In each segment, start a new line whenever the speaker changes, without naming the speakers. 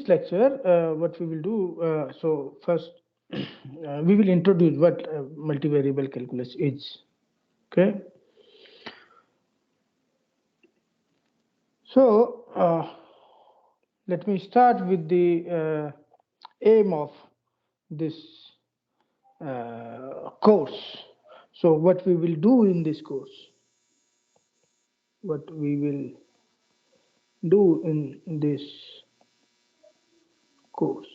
lecture, what we will do, so first we will introduce what multivariable calculus is. Okay. So let me start with the aim of this course. So what we will do in this course, what we will do in this course.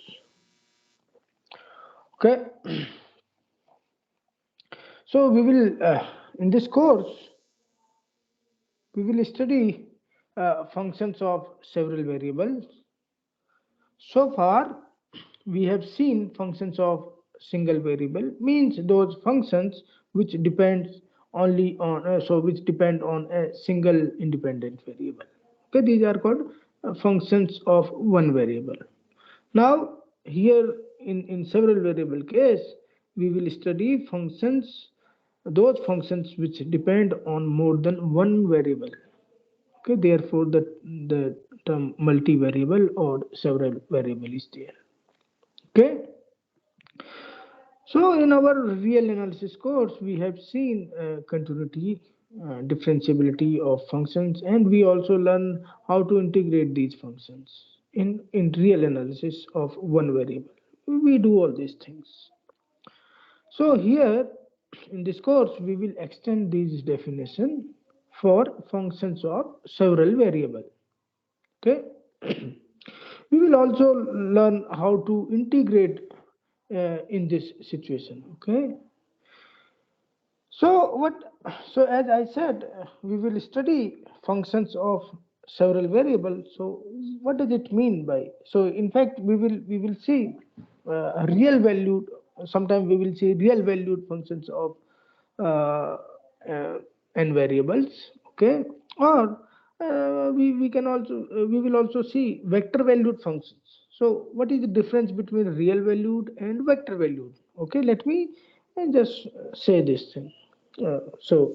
Okay. So we will in this course we will study functions of several variables. So far we have seen functions of single variable, means those functions which depends only on which depend on a single independent variable. Okay, these are called functions of one variable. Now here in several variable case we will study functions, those functions which depend on more than one variable. Okay, therefore the term multivariable or several variable is there. Okay. So in our real analysis course, we have seen continuity, differentiability of functions, and we also learn how to integrate these functions in real analysis of one variable. We do all these things. So here in this course, we will extend these definition for functions of several variable. Okay. We will also learn how to integrate in this situation. Okay. So what? So as I said, we will study functions of several variables. So what does it mean by? So in fact, we will see real valued. Sometimes we will see real valued functions of uh, uh, n variables. Okay, or we can also we will also see vector valued functions. So what is the difference between real valued and vector valued? Okay, let me just say this thing. Uh, so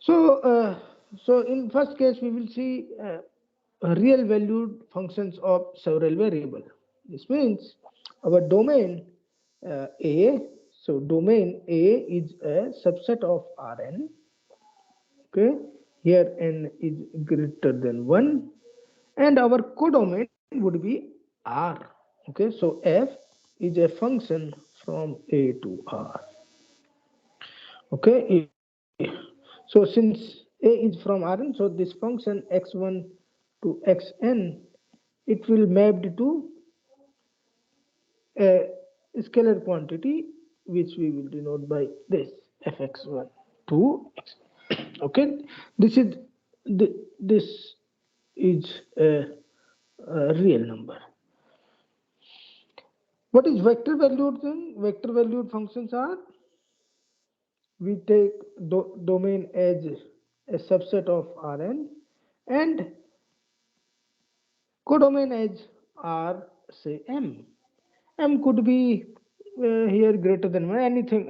so so in first case we will see real valued functions of several variable. This means our domain A. So domain A is a subset of Rn. Okay, here n is greater than 1, and our codomain would be R. Okay, so f is a function from A to R. Okay, so since A is from Rn, so this function x1 to xn, it will mapped to a scalar quantity which we will denote by this fx1 to x. Okay, this is this is a real number. What is vector valued thing? Vector valued functions are, we take domain as a subset of Rn and codomain as R, say M. M could be here greater than 1, anything,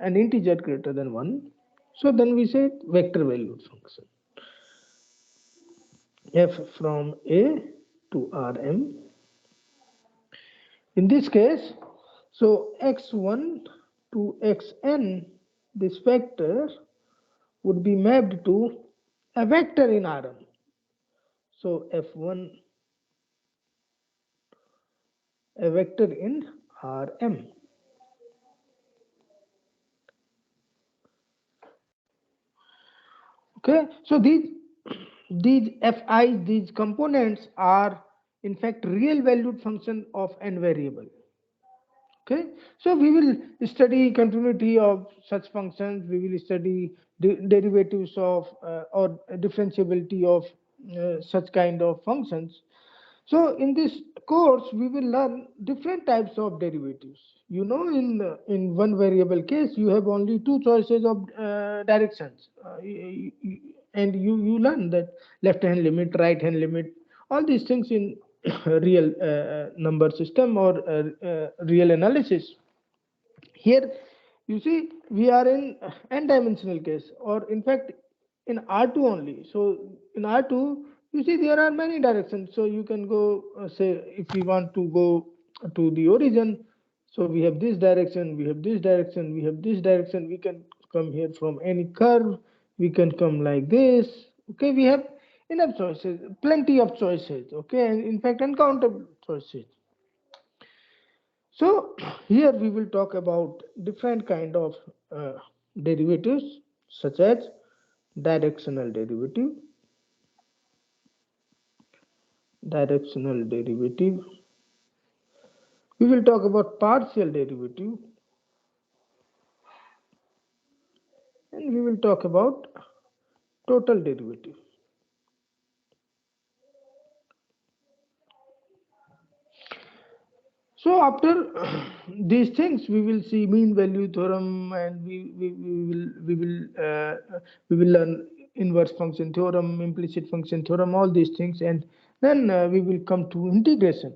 an integer greater than 1. So then we say vector valued function. F from A to Rm. In this case, so x1 to xn, this vector would be mapped to a vector in Rm. So f1, a vector in Rm. Okay, so these fi, these components are in fact real valued function of n variable. Okay, so we will study continuity of such functions. We will study derivatives of or differentiability of such kind of functions. So in this course, we will learn different types of derivatives. You know, in one variable case, you have only two choices of directions, and you learn that left hand limit, right hand limit, all these things in real number system or real analysis. Here you see we are in n dimensional case, or in fact in R2 only. So in R2 You see, there are many directions. So you can go, say, if we want to go to the origin, so we have this direction, we have this direction, we have this direction. We can come here from any curve. We can come like this. Okay, we have enough choices, plenty of choices. Okay, and in fact, uncountable choices. So here we will talk about different kind of derivatives, such as directional derivative, directional derivative. We will talk about partial derivative, and we will talk about total derivative. So after these things, we will see mean value theorem, and we will learn inverse function theorem, implicit function theorem, all these things, and then we will come to integration.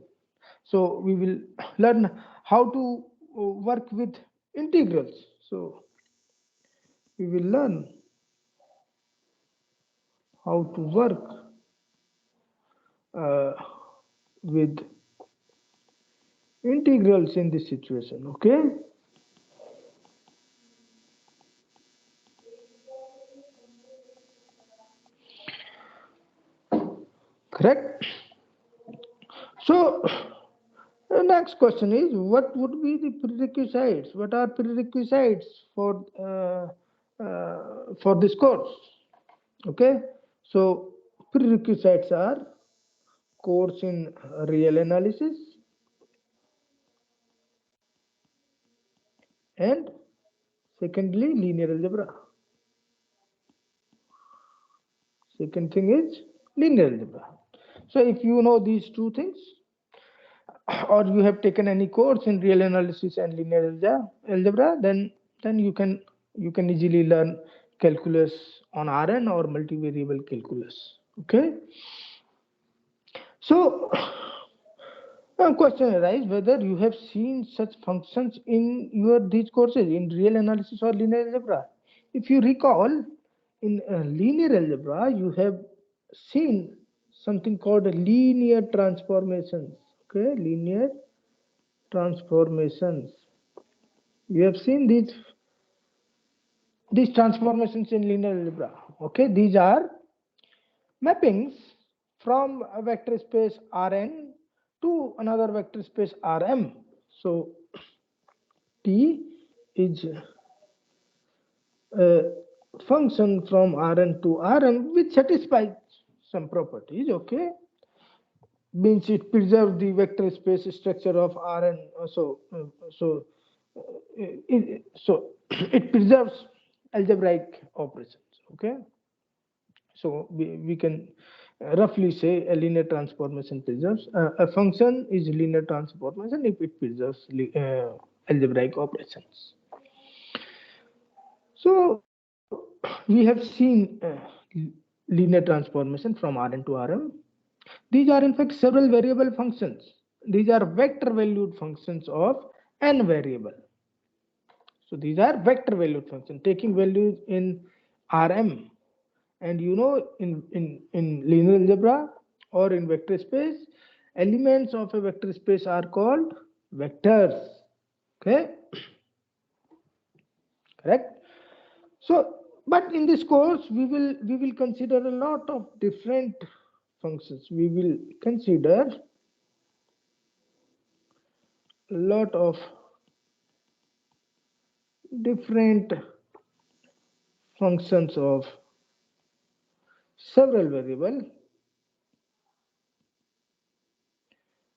So we will learn how to work with integrals. So we will learn how to work uh, with integrals in this situation. Okay, correct. So the next question is, what would be the prerequisites? What are prerequisites for this course? Okay, so prerequisites are course in real analysis, and secondly linear algebra. Second thing is linear algebra. So if you know these two things, or you have taken any course in real analysis and linear algebra, then you can easily learn calculus on Rn or multivariable calculus. Okay, so a question arises whether you have seen such functions in your these courses in real analysis or linear algebra. If you recall, in linear algebra you have seen something called linear transformations. Okay, linear transformations. You have seen these transformations in linear algebra. Okay, these are mappings from a vector space Rn to another vector space Rm. So T is a function from Rn to Rm which satisfies some properties. Okay, means it preserves the vector space structure of Rn. So it preserves algebraic operations. Okay, so we can roughly say a linear transformation preserves a function is linear transformation if it preserves algebraic operations. So we have seen linear transformation from Rn to Rm. These are in fact several variable functions. These are vector valued functions of n variable. So these are vector valued functions taking values in Rm. And you know, in linear algebra or in vector space, elements of a vector space are called vectors. Okay, correct. So, but in this course, we will consider a lot of different functions. We will consider a lot of different functions of several variables,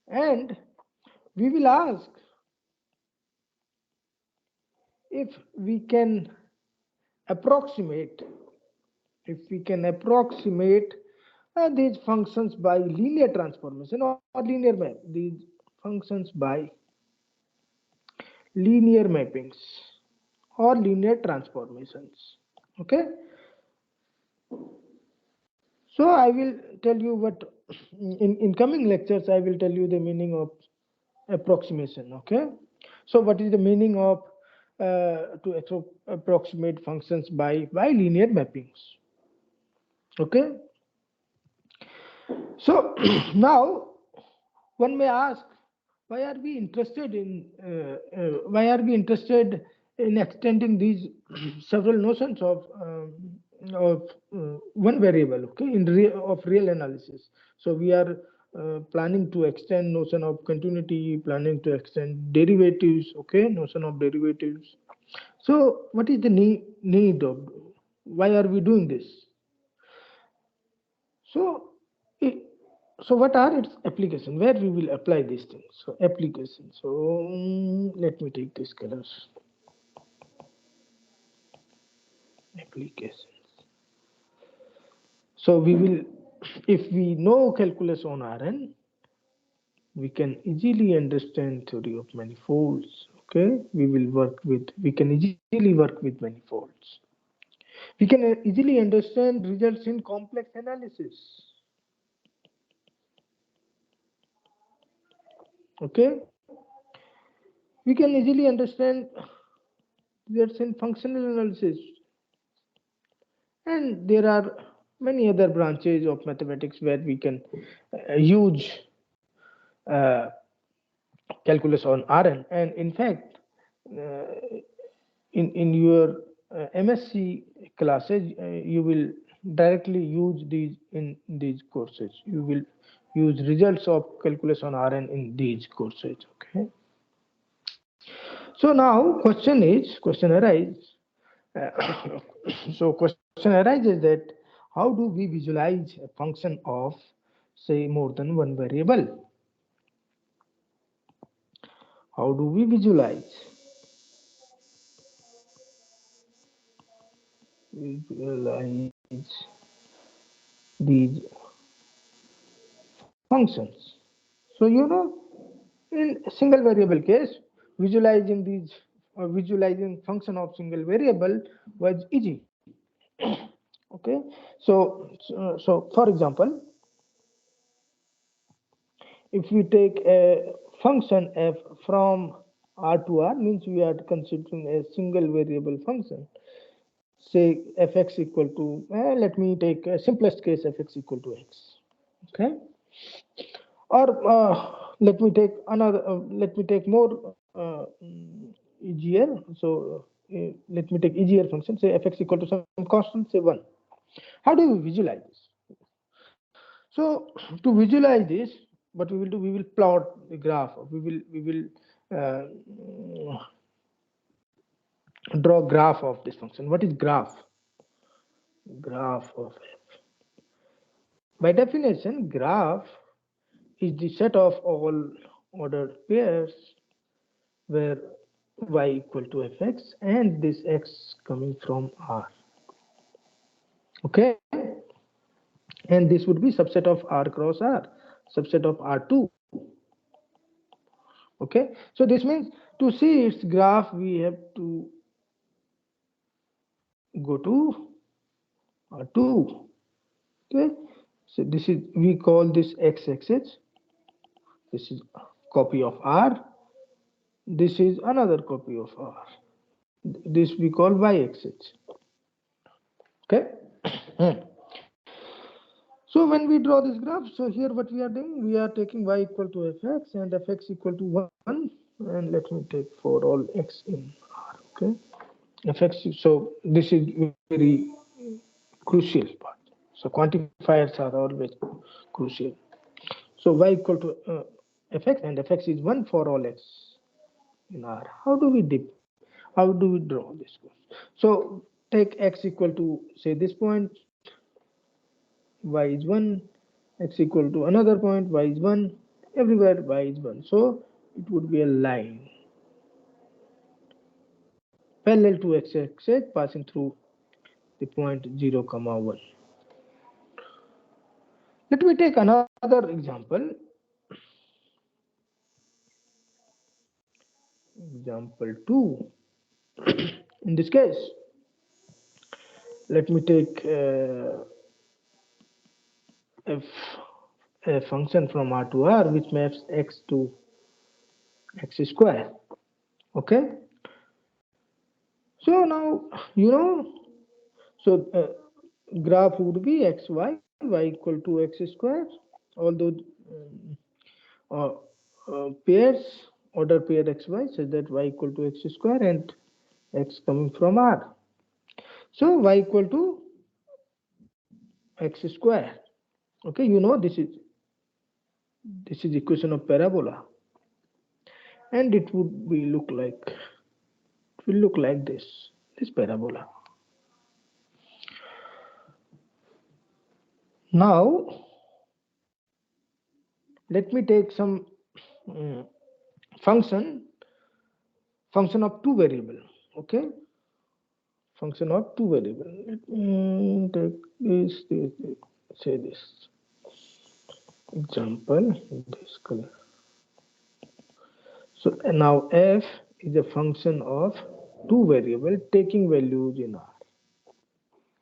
and we will ask if we can approximate these functions by linear transformation or linear map, these functions by linear mappings or linear transformations. Okay, so I will tell you what in coming lectures I will tell you the meaning of approximation. Okay, so what is the meaning of to approximate functions by linear mappings? Okay, So now one may ask, why are we interested in extending these several notions of one variable, okay, of real analysis. So we are planning to extend notion of continuity, planning to extend derivatives, okay, notion of derivatives. So what is the need of, why are we doing this? So, so what are its applications? Where we will apply these things? So applications. So let me take this colors. Applications. So we will, if we know calculus on Rn, we can easily understand theory of manifolds. Okay, we can easily work with manifolds. We can easily understand results in complex analysis. Okay, we can easily understand results in functional analysis, and there are many other branches of mathematics where we can use uh, calculus on Rn. And in fact, in your MSc classes, you will directly use these in these courses. You will use results of calculus on Rn in these courses. Okay. So now question arises. So question arises that how do we visualize a function of say more than one variable? How do we visualize these functions? So you know, in single variable case, visualizing function of single variable was easy. Okay, so for example, if we take a function f from R to R, means we are considering a single variable function. Say fx equal to, let me take a simplest case, fx equal to x. Okay, or let me take more easier. So let me take easier function. Say fx equal to some constant, say 1. How do we visualize this? So to visualize this, what we will do, we will plot the graph. We will draw graph of this function. What is graph? Graph of f. By definition, graph is the set of all ordered pairs where y equal to fx and this x coming from R. Okay, and this would be subset of R cross R, subset of R2. Okay, so this means to see its graph we have to go to R2. Okay, so this is, we call this x-axis. This is copy of R. This is another copy of R. This we call y-axis. Okay. So when we draw this graph, so here what we are doing, we are taking y equal to fx and fx equal to 1, and let me take for all x in R. Okay, fx. So this is very crucial part. So quantifiers are always crucial. So y equal to fx and fx is 1 for all x in R. How do we draw this? So take x equal to say this point, y is 1, x equal to another point, y is 1, everywhere y is 1. So it would be a line parallel to x-axis passing through the point 0 comma 1. Let me take another example. Example 2. In this case, let me take f a function from R to R which maps x to x square. Okay, so now you know, so graph would be xy, y equal to x square, all those uh, pairs, order pair xy, such that y equal to x square and x coming from R. So y equal to x square. Okay, you know this is equation of parabola, and it would be look like this parabola. Now let me take some um, function of two variable. Okay, function of two variable. Let me take this, say this example, this color. So now f is a function of two variable taking values in R.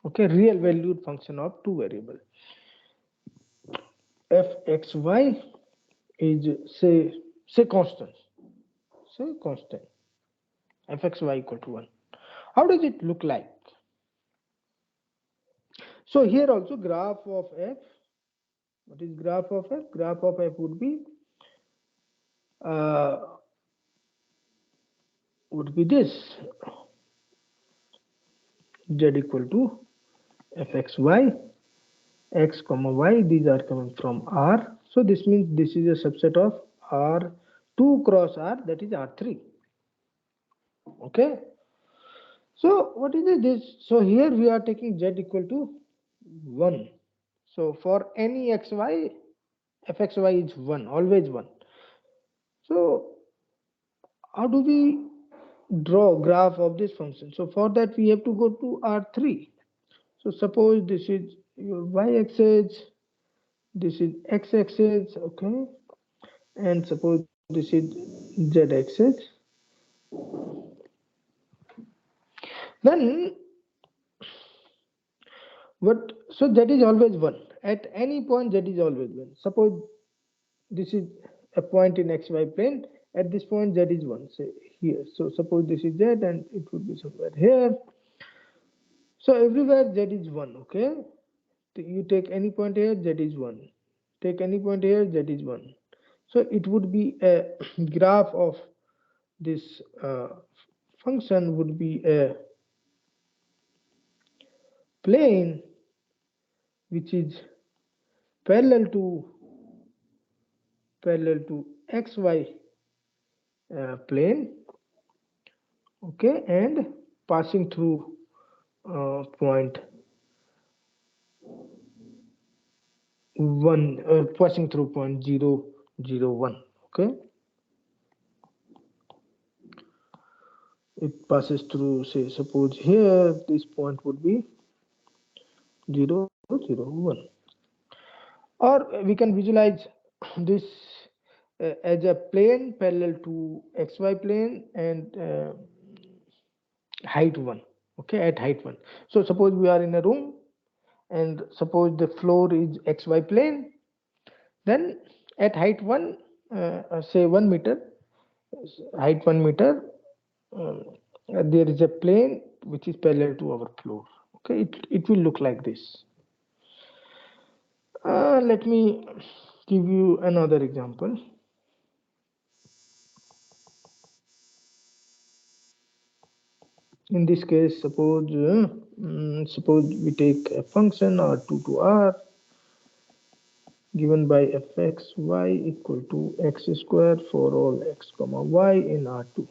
Okay, real valued function of two variable. Fxy is say constant. Say constant. Fxy equal to 1. How does it look like? So here also graph of f. What is graph of f? Graph of f uh, would be this. Z equal to fxy, x comma y. These are coming from R. So this means this is a subset of R2 cross R, that is R3. Okay. So what is this? So here we are taking z equal to 1. So for any xy, fxy is 1, always 1. So how do we draw graph of this function? So for that we have to go to R3. So suppose this is your y-axis, this is x-axis, okay, and suppose this is z-axis. Then what? So that is always 1. At any point, that is always 1. Suppose this is a point in xy plane. At this point, z is 1. Say here. So suppose this is z, and it would be somewhere here. So everywhere z is 1. Okay. You take any point here, z is 1. Take any point here, z is 1. So it would be a graph of this function would be a plane which is parallel to xy plane, okay, and passing through point 1, passing through point 0, 0, 1. Okay, it passes through, say suppose here this point would be 0, 0, 1. Or we can visualize this as a plane parallel to xy plane and height 1. Okay, at height 1. So suppose we are in a room and suppose the floor is xy plane, then at height 1, say 1 meter, height 1 meter, there is a plane which is parallel to our floor. Okay, it will look like this. Let me give you another example. In this case, suppose we take a function R2 to R given by fxy equal to x square for all x comma y in R2.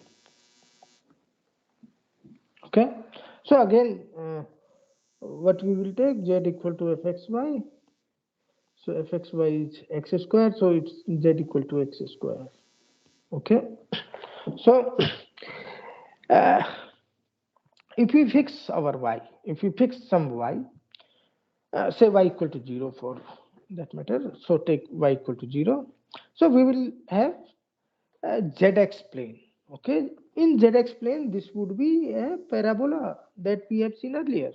Okay, so again what we will take, z equal to fxy. So fxy is x square, so it's z equal to x square. Okay, so uh, if we fix our y, if we fix some y, say y equal to 0 for that matter, so take y equal to 0. So we will have a zx plane. Okay, in zx plane this would be a parabola that we have seen earlier.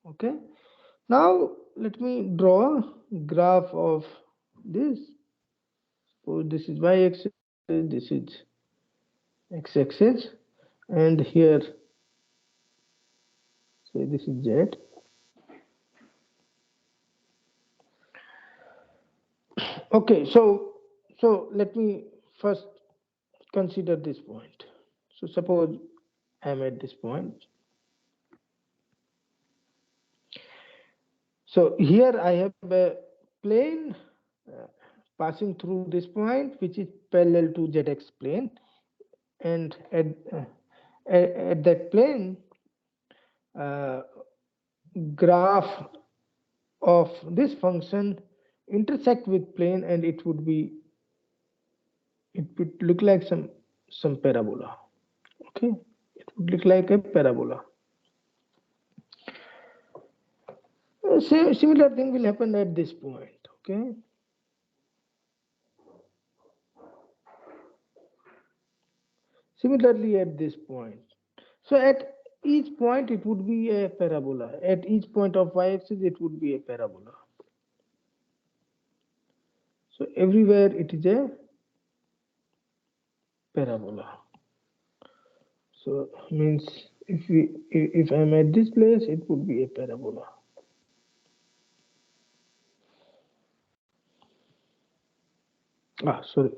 Okay, now let me draw a graph of this. So this is y-axis, this is x-axis, and here say this is z. Okay, so let me first consider this point. So suppose I'm at this point. So here I have a plane uh, passing through this point, which is parallel to zx plane, and at that plane, uh, graph of this function intersect with plane, and it would look like some parabola. Okay, it would look like a parabola. Similar thing will happen at this point. Okay, similarly at this point. So at each point it would be a parabola. At each point of y-axis it would be a parabola. So everywhere it is a parabola. So means if I'm at this place, it would be a parabola. Sorry.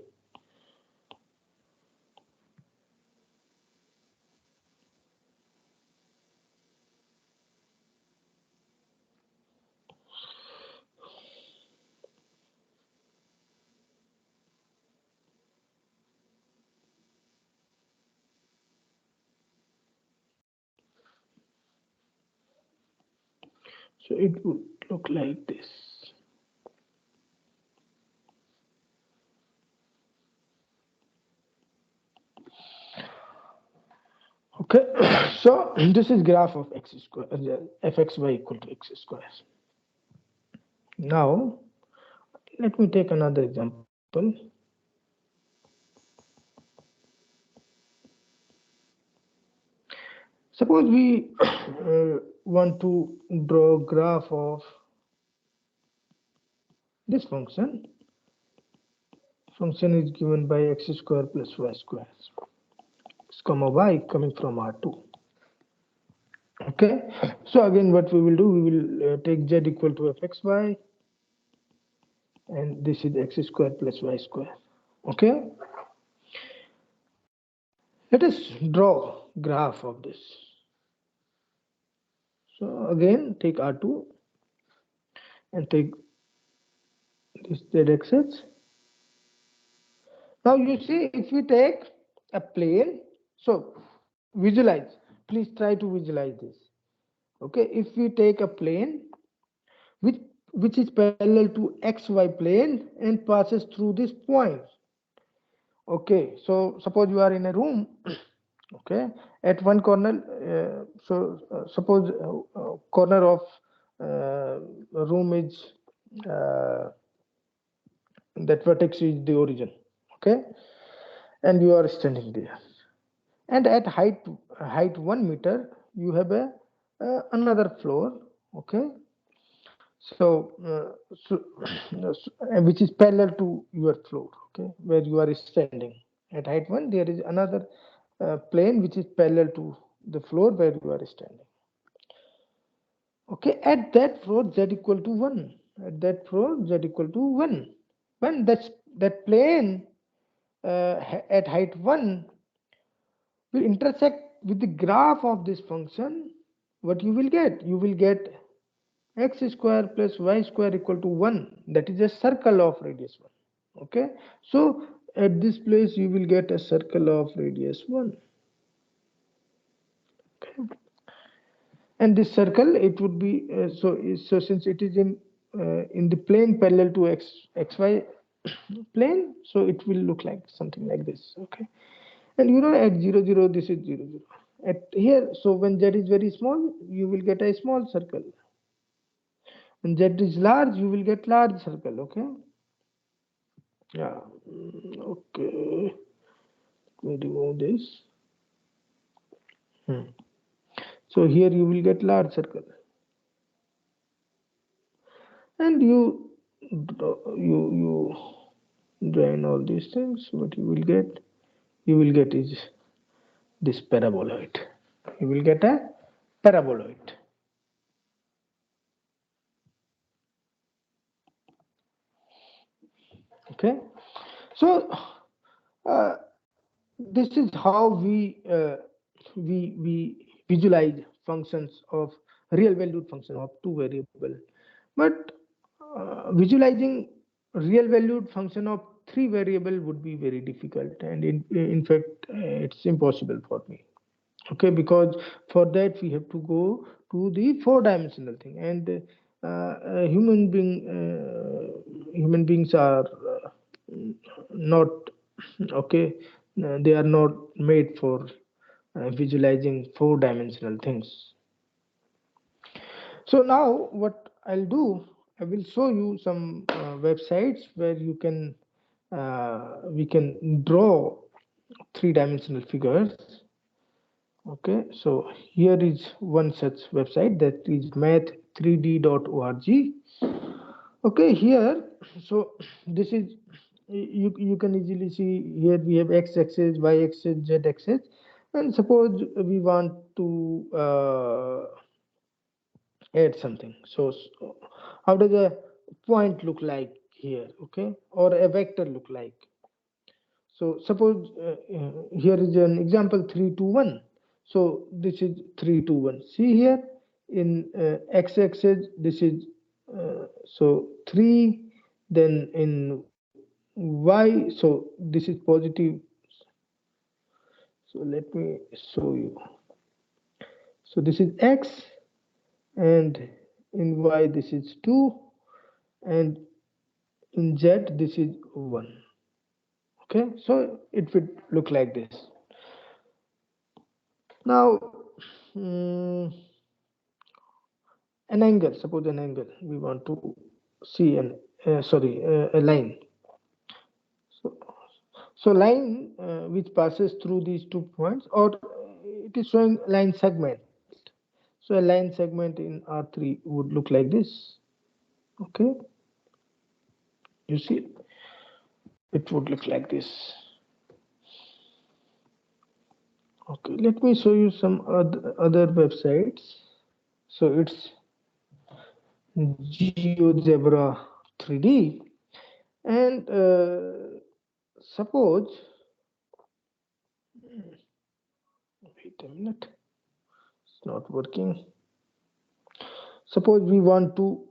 So it would look like this. Okay, so this is graph of x square, fxy equal to x square. Now, let me take another example. Suppose we want to draw a graph of this function. Function is given by x square plus y square, x comma y coming from R2. Okay, so again what we will do, we will take z equal to fxy, and this is x square plus y square. Okay, let us draw graph of this. So again take R2 and take this z-axis. Now you see, if we take a plane, so visualize, please try to visualize this. Okay, if we take a plane which which is parallel to xy plane and passes through this point. Okay, so suppose you are in a room. Okay, at one corner, suppose corner of room is uh, that vertex is the origin. Okay, and you are standing there, and at height 1 meter you have a another floor. Okay, so, which is parallel to your floor. Okay, where you are standing at height 1, there is another plane which is parallel to the floor where you are standing. Okay, at that floor z equal to 1. At that floor z equal to 1. When that plane at height 1 will intersect with the graph of this function, what you will get? You will get x square plus y square equal to 1. That is a circle of radius 1. Okay, so at this place you will get a circle of radius 1. Okay, and this circle, it would be so since it is in the plane parallel to xy plane, so it will look like something like this. Okay, and you know at 0 0 this is 0 0 at here, so when z is very small you will get a small circle. When z is large you will get large circle. Okay, yeah. Okay, let me remove this. So here you will get large circle, and you join all these things. What you will get is this paraboloid. You will get a paraboloid. Okay, so uh, this is how we visualize functions of real valued function of two variable, but visualizing real valued function of three variable would be very difficult, and in fact it's impossible for me. Okay, because for that we have to go to the four-dimensional thing, and human beings are not okay, they are not made for visualizing four-dimensional things. So now what I'll do, I will show you some websites where you can we can draw three-dimensional figures. Okay, so here is one such website, that is math3d.org. Okay, here, so this is, you can easily see here we have x-axis, y-axis, z-axis, and suppose we want to add something. So how does a point look like here? Okay, or a vector look like? So suppose here is an example 3 2 1. So this is 3 2 1. See here in x-axis this is so 3, then in y, so this is positive. So let me show you. So this is x, and in y this is 2, and in z this is 1. Okay, so it would look like this. Now an angle, suppose an angle, we want to see an a line. So, so line which passes through these 2 points, or it is showing line segment. So a line segment in R3 would look like this. Okay, you see, it would look like this. Okay, let me show you some other websites. So it's GeoGebra 3D, and suppose, wait a minute, it's not working. Suppose we want to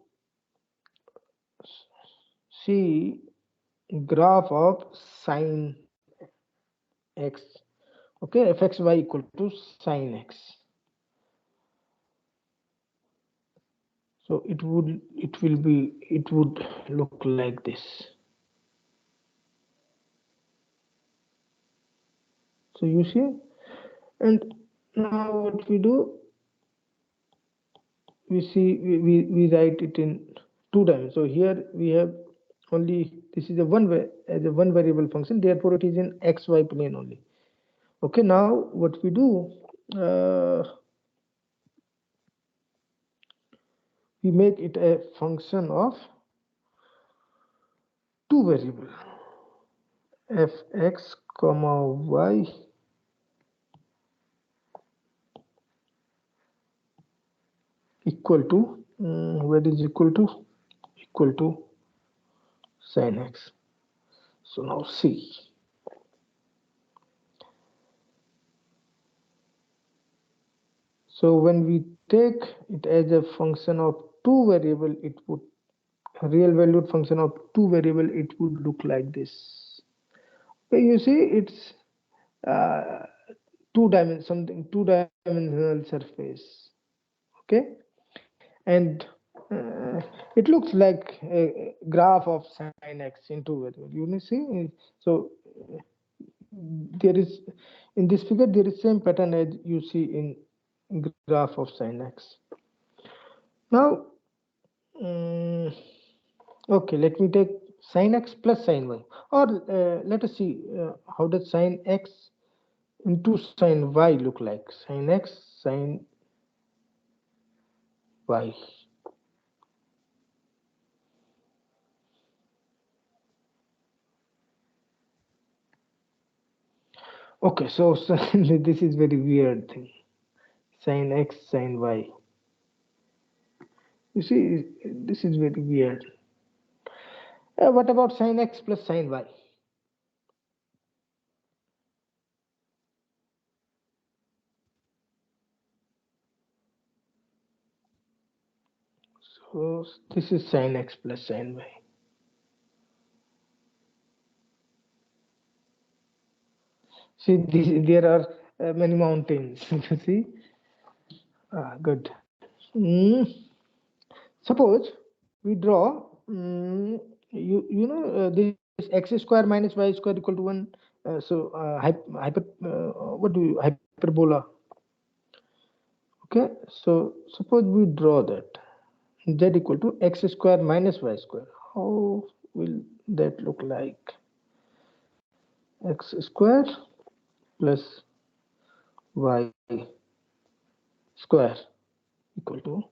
see graph of sine x. Okay, fxy equal to sine x. So it would look like this. So you see, and now what we do, we see we write it in two dimensions. So here we have only, this is a as a one variable function, therefore it is in xy plane only. Okay, now what we do, uh, we make it a function of two variable, fx comma y equal to, what is equal to sin x. So now see, so when we take it as a function of two variable, it would, a real valued function of two variable, it would look like this. Okay, you see, it's uh, two dimensional surface. Okay, and it looks like a graph of sin x in two variable. You see, so there is, in this figure there is same pattern as you see in graph of sin x. Now okay, let me take sin x plus sin y, or let us see how does sin x into sin y look like. Sin x sin y. Okay, so this is very weird thing. Sin x sin y. You see, this is very weird. What about sin x plus sin y? So this is sin x plus sin y. See, there are many mountains. You see, good. Suppose we draw, this x square minus y square equal to 1. What do you hyperbola? Okay, so suppose we draw that z equal to x square minus y square. How will that look like? X square plus y square equal to,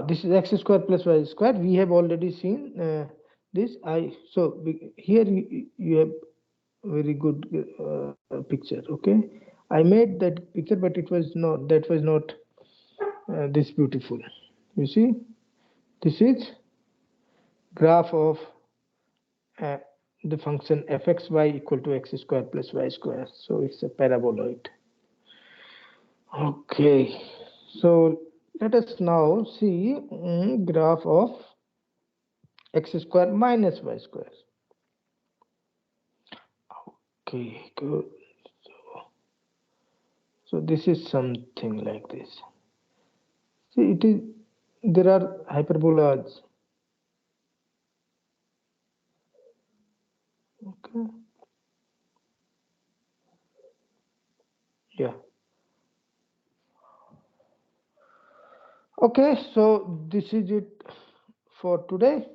this is x square plus y square. We have already seen this. Here you have very good picture. Okay, I made that picture, but that was not this beautiful. You see, this is graph of uh, the function fxy equal to x square plus y square. So it's a paraboloid. Okay, so let us now see graph of x square minus y square. Okay, good. So this is something like this. See, there are hyperbolas. Okay, yeah. Okay, so this is it for today.